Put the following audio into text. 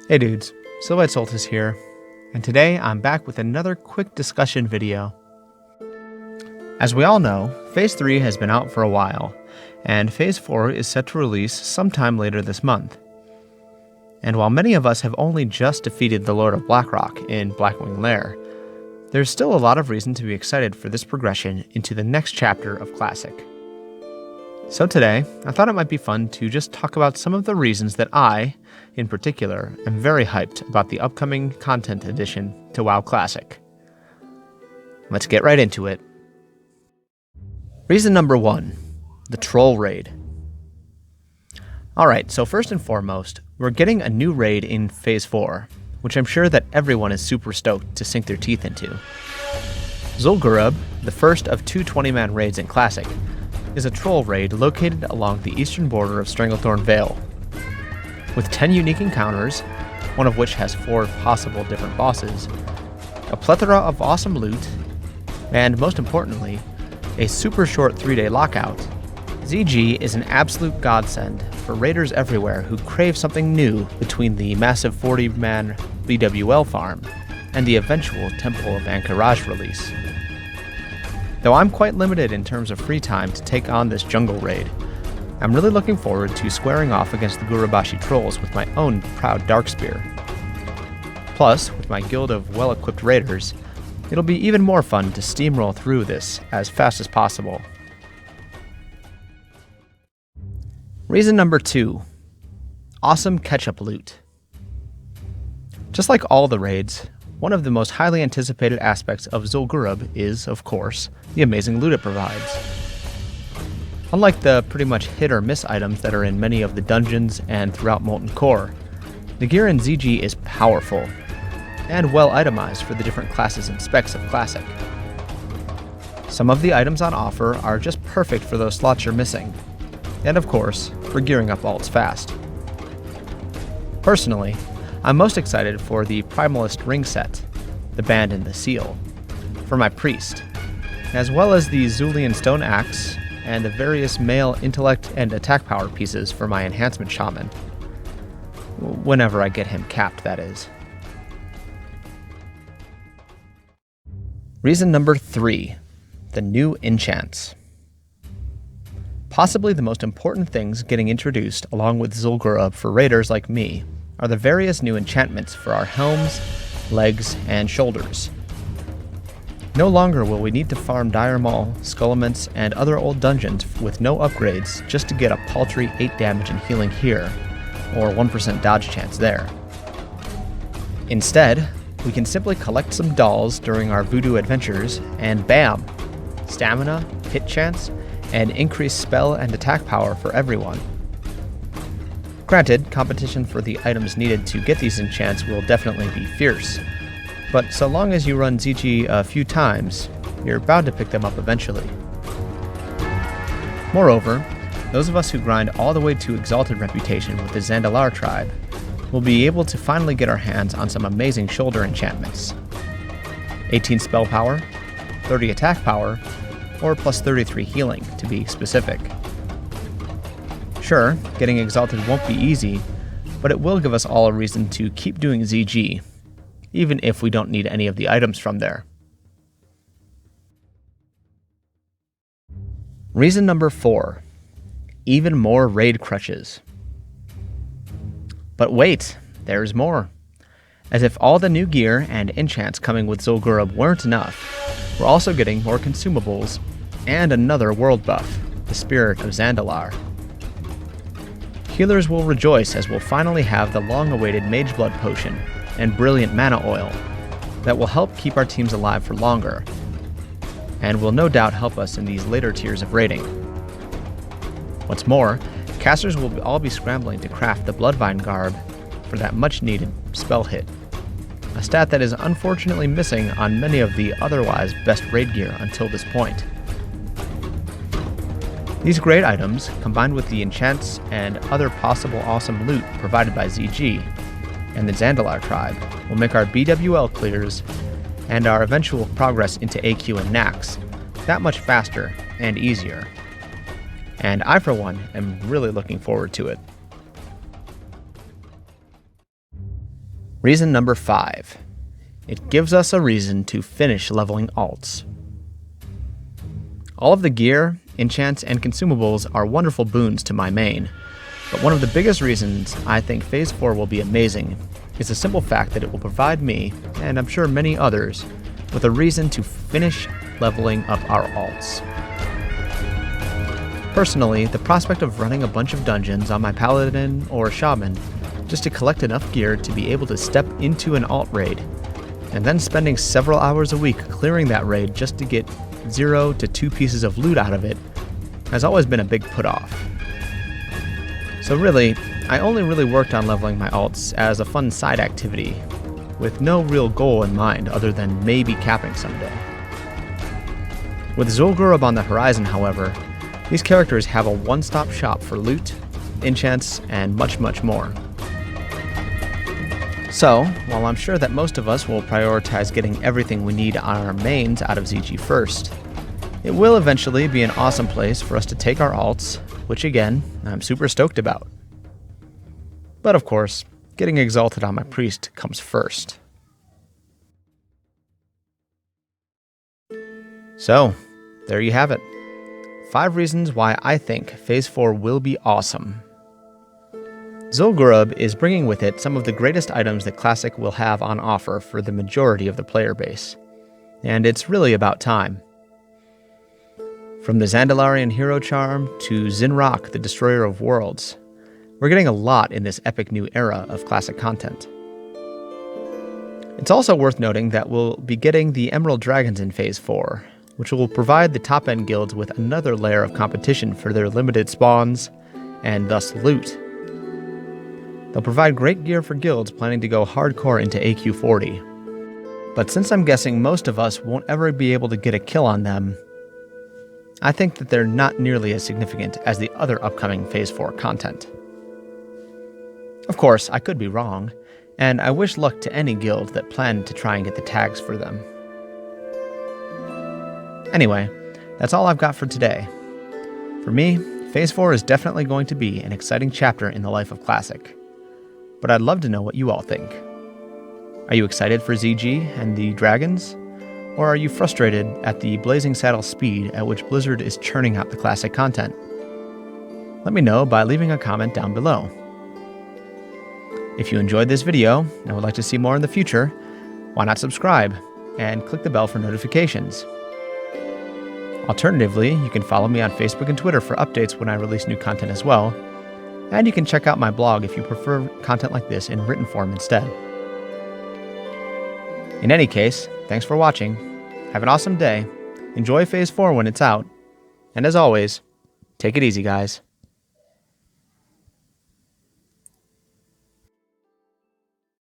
Hey dudes, Silhouette Solstice here, and today I'm back with another quick discussion video. As we all know, Phase 3 has been out for a while, and Phase 4 is set to release sometime later this month. And while many of us have only just defeated the Lord of Blackrock in Blackwing Lair, there's still a lot of reason to be excited for this progression into the next chapter of Classic. So today, I thought it might be fun to just talk about some of the reasons that I, in particular, am very hyped about the upcoming content addition to WoW Classic. Let's get right into it. Reason number 1, the Troll Raid. Alright, so first and foremost, we're getting a new raid in Phase 4, which I'm sure that everyone is super stoked to sink their teeth into. Zul'Gurub, the first of two 20-man raids in Classic, is a troll raid located along the eastern border of Stranglethorn Vale. With 10 unique encounters, one of which has 4 possible different bosses, a plethora of awesome loot, and most importantly, a super short 3-day lockout, ZG is an absolute godsend for raiders everywhere who crave something new between the massive 40-man BWL farm and the eventual Temple of Anchorage release. Though I'm quite limited in terms of free time to take on this jungle raid, I'm really looking forward to squaring off against the Gurubashi trolls with my own proud Darkspear. Plus, with my guild of well-equipped raiders, it'll be even more fun to steamroll through this as fast as possible. Reason number 2, awesome catch-up loot. Just like all the raids, one of the most highly anticipated aspects of Zul'Gurub is, of course, the amazing loot it provides. Unlike the pretty much hit-or-miss items that are in many of the dungeons and throughout Molten Core, the gear in ZG is powerful, and well itemized for the different classes and specs of Classic. Some of the items on offer are just perfect for those slots you're missing, and of course, for gearing up alts fast. Personally, I'm most excited for the Primalist ring set, the band and the seal, for my priest, as well as the Zulian stone axe and the various male intellect and attack power pieces for my enhancement shaman. Whenever I get him capped, that is. Reason number 3, the new enchants. Possibly the most important things getting introduced along with Zul'Gurub for raiders like me are the various new enchantments for our helms, legs, and shoulders. No longer will we need to farm Dire Maul, Skullaments, and other old dungeons with no upgrades just to get a paltry 8 damage and healing here, or 1% dodge chance there. Instead, we can simply collect some dolls during our voodoo adventures, and bam! Stamina, hit chance, and increased spell and attack power for everyone. Granted, competition for the items needed to get these enchants will definitely be fierce, but so long as you run ZG a few times, you're bound to pick them up eventually. Moreover, those of us who grind all the way to Exalted Reputation with the Zandalar tribe will be able to finally get our hands on some amazing shoulder enchantments. 18 spell power, 30 attack power, or plus 33 healing to be specific. Sure, getting Exalted won't be easy, but it will give us all a reason to keep doing ZG, even if we don't need any of the items from there. Reason number 4, even more raid crutches. But wait, there's more. As if all the new gear and enchants coming with Zul'Gurub weren't enough, we're also getting more consumables and another world buff, the Spirit of Zandalar. Healers will rejoice as we'll finally have the long-awaited Mage Blood Potion and Brilliant Mana Oil that will help keep our teams alive for longer, and will no doubt help us in these later tiers of raiding. What's more, casters will all be scrambling to craft the Bloodvine Garb for that much-needed spell hit, a stat that is unfortunately missing on many of the otherwise best raid gear until this point. These great items, combined with the enchants and other possible awesome loot provided by ZG and the Zandalar tribe, will make our BWL clears and our eventual progress into AQ and Nax that much faster and easier. And I, for one, am really looking forward to it. Reason number 5. It gives us a reason to finish leveling alts. All of the gear, enchants, and consumables are wonderful boons to my main, but one of the biggest reasons I think Phase 4 will be amazing is the simple fact that it will provide me, and I'm sure many others, with a reason to finish leveling up our alts. Personally, the prospect of running a bunch of dungeons on my paladin or shaman just to collect enough gear to be able to step into an alt raid, and then spending several hours a week clearing that raid just to get 0 to 2 pieces of loot out of it, has always been a big put-off. So really, I only really worked on leveling my alts as a fun side activity, with no real goal in mind other than maybe capping someday. With Zul'Gurub on the horizon, however, these characters have a one-stop shop for loot, enchants, and much, much more. So, while I'm sure that most of us will prioritize getting everything we need on our mains out of ZG first, it will eventually be an awesome place for us to take our alts, which again, I'm super stoked about. But of course, getting exalted on my priest comes first. So, there you have it. 5 reasons why I think Phase 4 will be awesome. Zul'Gurub is bringing with it some of the greatest items that Classic will have on offer for the majority of the player base, and it's really about time. From the Zandalarian hero charm to Zinrock, the Destroyer of Worlds, we're getting a lot in this epic new era of Classic content. It's also worth noting that we'll be getting the Emerald Dragons in Phase 4, which will provide the top-end guilds with another layer of competition for their limited spawns, and thus loot. They'll provide great gear for guilds planning to go hardcore into AQ40. But since I'm guessing most of us won't ever be able to get a kill on them, I think that they're not nearly as significant as the other upcoming Phase 4 content. Of course, I could be wrong, and I wish luck to any guild that planned to try and get the tags for them. Anyway, that's all I've got for today. For me, Phase 4 is definitely going to be an exciting chapter in the life of Classic. But I'd love to know what you all think. Are you excited for ZG and the dragons? Or are you frustrated at the blazing saddle speed at which Blizzard is churning out the Classic content? Let me know by leaving a comment down below. If you enjoyed this video and would like to see more in the future, why not subscribe and click the bell for notifications? Alternatively, you can follow me on Facebook and Twitter for updates when I release new content as well, and you can check out my blog if you prefer content like this in written form instead. In any case, thanks for watching, have an awesome day, enjoy Phase 4 when it's out, and as always, take it easy guys.